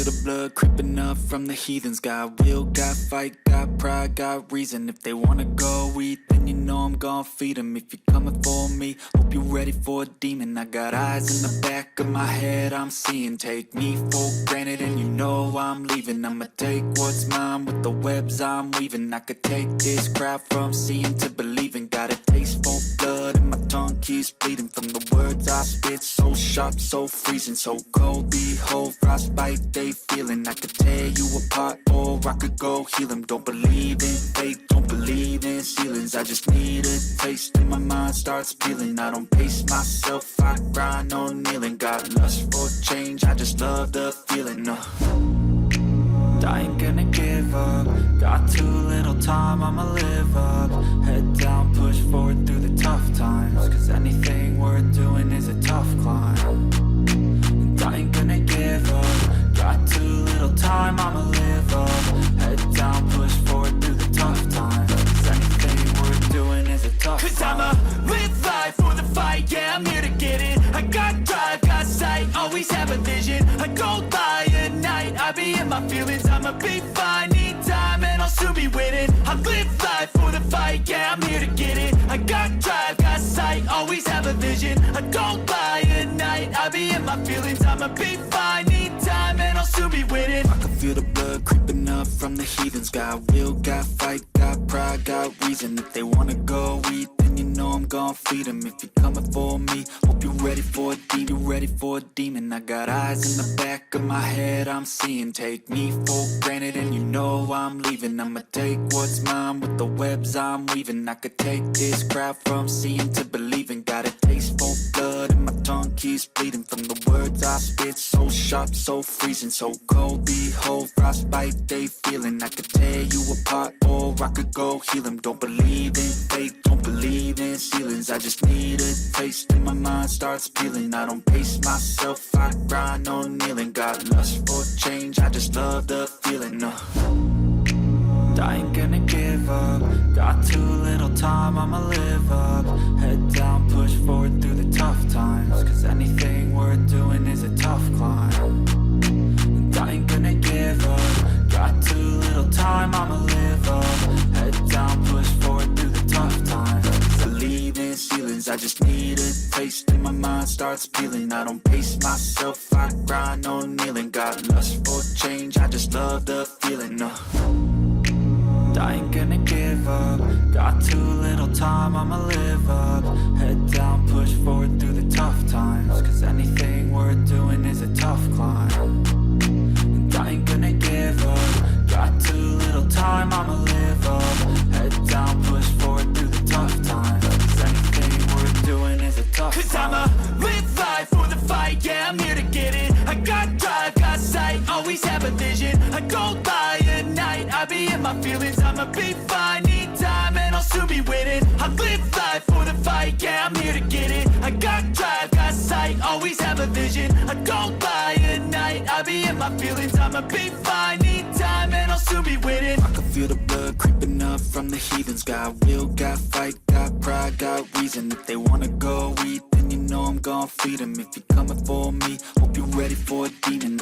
feel the blood creeping up from the heathens. Got will, got fight, got pride, got reason. If they wanna go eat, then you know I'm gon' feed them. If you're coming for me, hope you're ready for a demon. I got eyes in the back of my head, I'm seeing. Take me for granted and you know I'm leaving. I'ma take what's mine with the webs I'm weaving. I could take this crowd from seeing to believing. Got a taste for blood and my tongue keeps bleeding from the words I spit. So sharp, so freezing, so cold. Behold, frostbite they feeling. I could tear you apart or I could go heal them. Don't believe in fate, don't believe in ceilings. I just need a taste and my mind starts peeling. I don't pace myself, I grind on kneeling. Got lust for change, I just love the feeling. I ain't gonna give up. Got too little time, I'ma live up. Head down, push forward through the tough times. Cause anything worth doing is a tough climb. And I ain't gonna give up. Got too little time, I'ma live up. Head down, push forward through the tough times. Cause anything worth doing is a tough climb. Cause I'ma live life for the fight, yeah, I'm here to get it. I got drive, got sight, always have a vision. I go by at night, I be in my feelings. I'ma be fine, need time and I'll soon be winning. I live life for the fight, yeah, I'm here to get it. I got drive, got sight, always have a vision. I go by at night, I be in my feelings. I'ma be fine, need time and I'll soon be winning. I can feel the blood creeping up from the heathens. Got will, got fight, got pride, got reason. If they wanna go eat, then you know I'm gon' feed them. If you're coming for me, hope you're ready for a demon. You ready for a demon. I got eyes in the back of my head, I'm seeing. Take me for granted and you know I'm leaving. I'ma take what's mine with the webs I'm weaving. I could take this crowd from seeing to believing. Got a taste for blood and my tongue keeps bleeding from the words I spit. So sharp, so freezing, so cold. Behold, frostbite they feeling. I could tear you apart or I could go heal them. Don't believe in fate, don't believe in ceilings. I just need a taste and my mind starts peeling. I don't pace myself, I grind on kneeling. Got lust for change, I just love the feeling. I ain't gonna give up. Got too little time, I'ma live up. Head down, push forward through the tough times. Cause anything worth doing is a tough climb. And I ain't gonna give up. Got too little time, I'ma live up. Head down, push forward through the tough times. Believe in ceilings, I just need a taste and my mind starts peeling. I don't pace myself, I grind on kneeling. Got lust for change, I just love the feeling. I ain't gonna give up. Got too little time, I'ma live up. Head down, push forward through the tough times. Cause anything worth doing is a tough climb. And I ain't gonna give up. Got too little time, I'ma live up. Head down, push forward through the tough times. Cause anything worth doing is a tough climb. Cause I'ma live life for the fight, yeah, I'm here to get it. I got drive, got sight, always have a vision. I go by at night, I be in my feelings. I'ma be fine, need time and I'll soon be winning. I live life for the fight, yeah, I'm here to get it. I got drive, got sight, always have a vision. I go by at night, I be in my feelings. I'ma be fine, need time and I'll soon be winning. I can feel the blood creeping up from the heathens. Got will, got fight, got pride, got reason. If they wanna go eat, then you know I'm gon' feed them. If you're coming for me, hope you're ready for a demon.